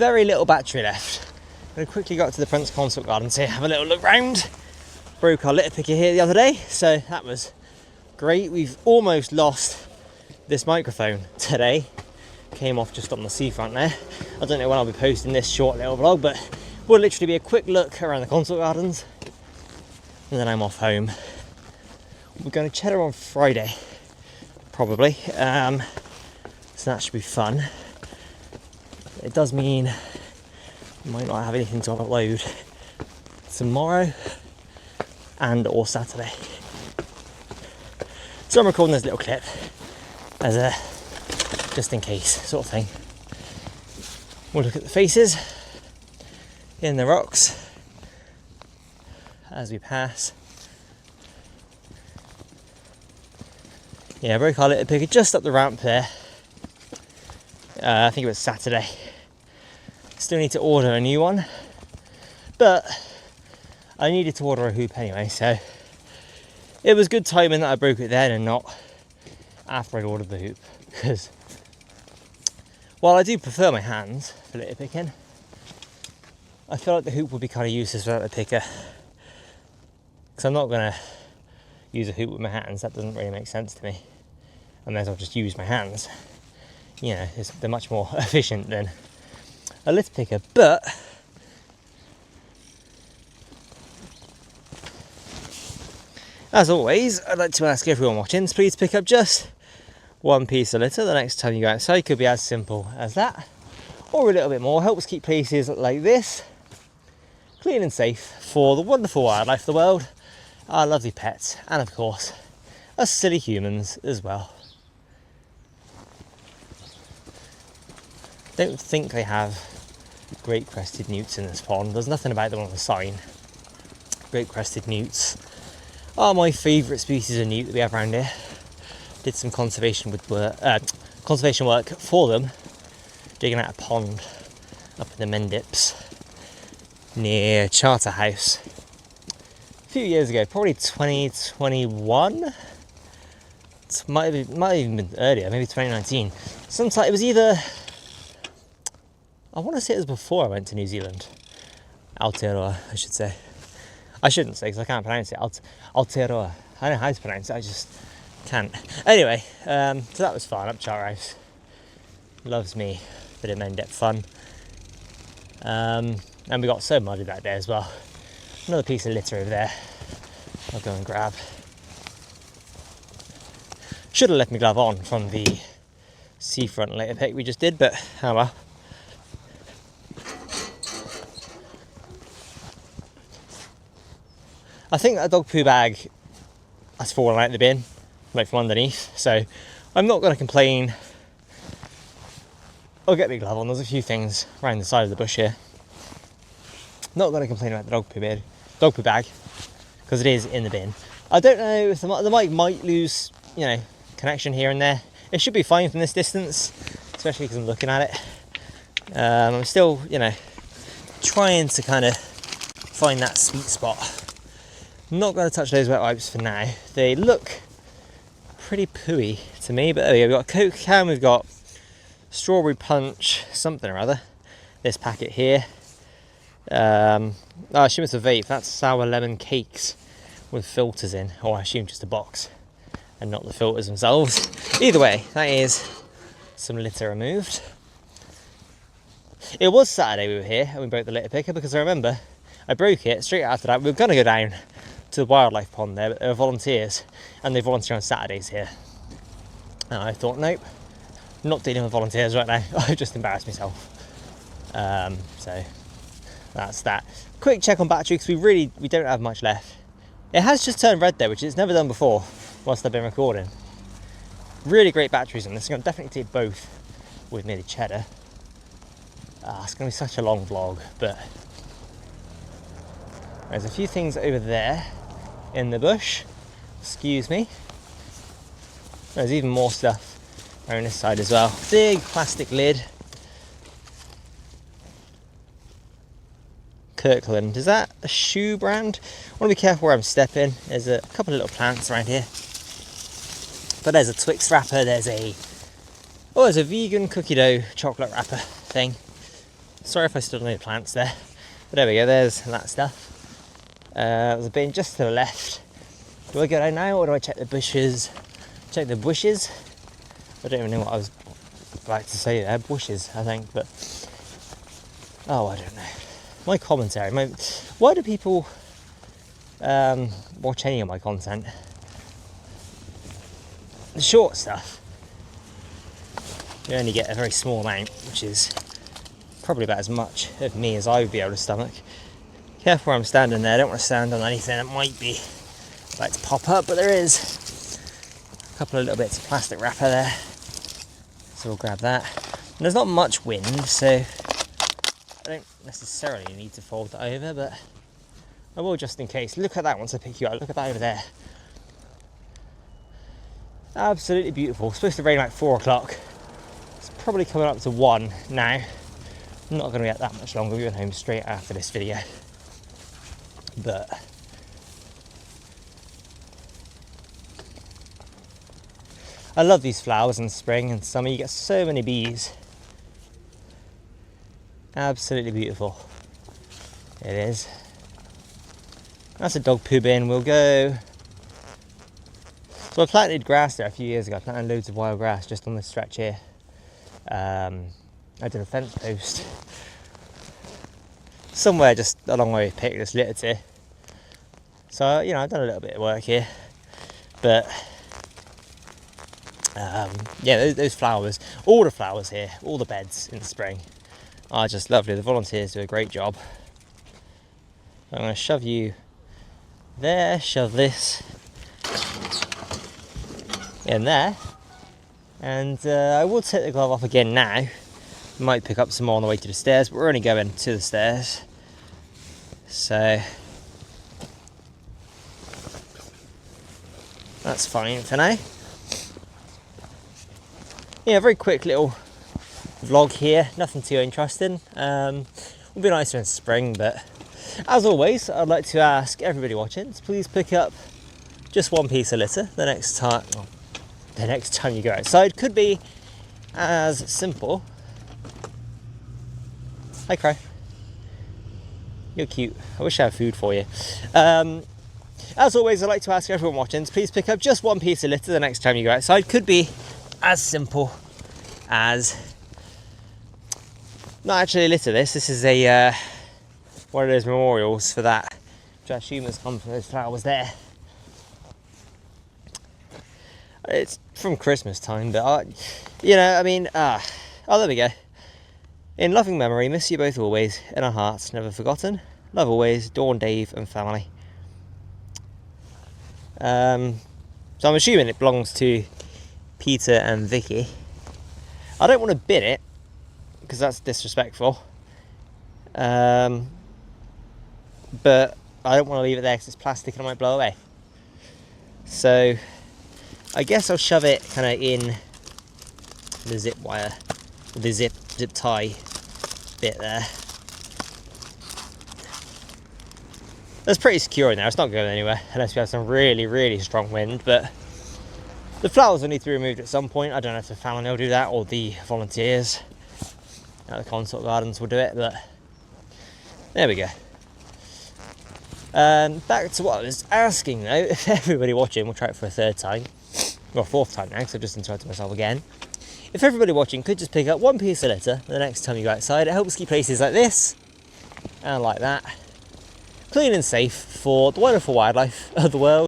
very little battery left. I'm going to quickly go up to the front Consort garden to have a little look round. Broke our litter picker here the other day, so that was great. We've almost lost this microphone today. Came off just on the seafront there. I don't know when I'll be posting this short little vlog, but will literally be a quick look around the Consort gardens and then I'm off home. We're going to Cheddar on Friday, probably, so that should be fun. It does mean we might not have anything to upload tomorrow and or Saturday. So I'm recording this little clip as a just in case sort of thing. We'll look at the faces in the rocks as we pass. Yeah, I broke our litter picker just up the ramp there. I think it was Saturday. Still need to order a new one, but I needed to order a hoop anyway, so it was good timing that I broke it then and not after I'd ordered the hoop, because while I do prefer my hands for litter picking, I feel like the hoop would be kind of useless without the picker, because I'm not going to use a hoop with my hands. That doesn't really make sense to me. I may as well just use my hands. You know, they're much more efficient than a litter picker. But as always, I'd like to ask everyone watching to please pick up just one piece of litter the next time you go outside. It could be as simple as that, or a little bit more. Helps keep places like this clean and safe for the wonderful wildlife of the world, our lovely pets, and of course us silly humans as well. Don't think they have great crested newts in this pond. There's nothing about them on the sign. Great crested newts are my favourite species of newt that we have around here. Did some conservation work for them, digging out a pond up in the Mendips near Charterhouse a few years ago, probably 2021. It might have even been earlier, maybe 2019. Sometime it was either, I want to say it was before I went to New Zealand. Aotearoa, I should say. I shouldn't say because I can't pronounce it. Aotearoa. I don't know how to pronounce it, I just can't. Anyway, so that was fun up Charterhouse. Loves me, bit of Mendip fun. And we got so muddy that day as well. Another piece of litter over there I'll go and grab. Should have left my glove on from the seafront litter pick we just did, but oh well. I think that dog poo bag has fallen out of the bin, like from underneath, so I'm not going to complain. I'll get my glove on. There's a few things around the side of the bush here. Not going to complain about the dog poo bag, because it is in the bin. I don't know if the mic might lose, you know, connection here and there. It should be fine from this distance, especially because I'm looking at it. I'm still, you know, trying to kind of find that sweet spot. I'm not going to touch those wet wipes for now. They look pretty pooey to me, but there we go. We've got a Coke can, we've got strawberry punch, something or other. This packet here. I assume it's a vape. That's sour lemon cakes with filters in, or I assume just a box and not the filters themselves. Either way, that is some litter removed. It was Saturday we were here and we broke the litter picker, because I remember I broke it straight after that. We were going to go down to the wildlife pond there, but there were volunteers and they volunteer on Saturdays here. And I thought, nope, not dealing with volunteers right now. I've just embarrassed myself. So that's that. Quick check on battery, because we don't have much left. It has just turned red though, which it's never done before whilst I've been recording. Really great batteries on this. I'm going to definitely take both with me to Cheddar. It's going to be such a long vlog, but there's a few things over there in the bush. Excuse me. There's even more stuff around this side as well. Big plastic lid. Kirkland. Is that a shoe brand? I want to be careful where I'm stepping. There's a couple of little plants around here. But there's a Twix wrapper. There's a vegan cookie dough chocolate wrapper thing. Sorry if I stood on any plants there. But there we go, there's that stuff. There's a bin just to the left. Do I go down now or do I check the bushes? Check the bushes? I don't even know what I was about to say there. Bushes, I think, but... Oh, I don't know. My commentary. Why do people watch any of my content? The short stuff, you only get a very small amount, which is probably about as much of me as I would be able to stomach. Careful where I'm standing there, I don't want to stand on anything that might be about to pop up, but there is a couple of little bits of plastic wrapper there, so we'll grab that. And there's not much wind, so I don't necessarily need to fold that over, but I will just in case. Look at that once I pick you up, look at that over there. Absolutely beautiful. It's supposed to rain like 4 o'clock. It's probably coming up to 1 now. I'm not going to be out that much longer. We're going home straight after this video. But I love these flowers in spring and summer. You get so many bees. Absolutely beautiful. It is. That's a dog poo bin. We'll go. So I planted grass there a few years ago. I planted loads of wild grass just on this stretch here. I did a fence post somewhere just along where we picked this littered here. So, you know, I've done a little bit of work here. But, yeah, those flowers, all the flowers here, all the beds in the spring are just lovely. The volunteers do a great job. I'm going to shove you there, shove this in there, and I will take the glove off again now. Might pick up some more on the way to the stairs, but we're only going to the stairs, so that's fine for now. Yeah, very quick little vlog here, nothing too interesting. Will be nicer in spring, but as always, I'd like to ask everybody watching to please pick up just one piece of litter the next time. Well, the next time you go outside. Could be as simple. Hi, Crow. You're cute. I wish I had food for you. As always, I'd like to ask everyone watching to please pick up just one piece of litter the next time you go outside. Could be as simple as, not actually litter this. This is a one of those memorials for that, which I assume has come from those flowers there. It's from Christmas time, but you know, I mean, oh, there we go. In loving memory, miss you both always, in our hearts, never forgotten. Love always, Dawn, Dave, and family. So I'm assuming it belongs to Peter and Vicky. I don't want to bin it because that's disrespectful. But I don't want to leave it there because it's plastic and it might blow away. So I guess I'll shove it kind of in the zip wire, the zip tie bit there. That's pretty secure in there. It's not going anywhere unless we have some really, really strong wind. But the flowers will need to be removed at some point. I don't know if the family will do that or the volunteers at the Consort Gardens will do it. But there we go. Back to what I was asking though. If everybody watching, we'll try it for a third time. Well, 4th time now, because I've just interrupted myself again. If everybody watching could just pick up one piece of litter the next time you go outside, it helps keep places like this and like that clean and safe for the wonderful wildlife of the world.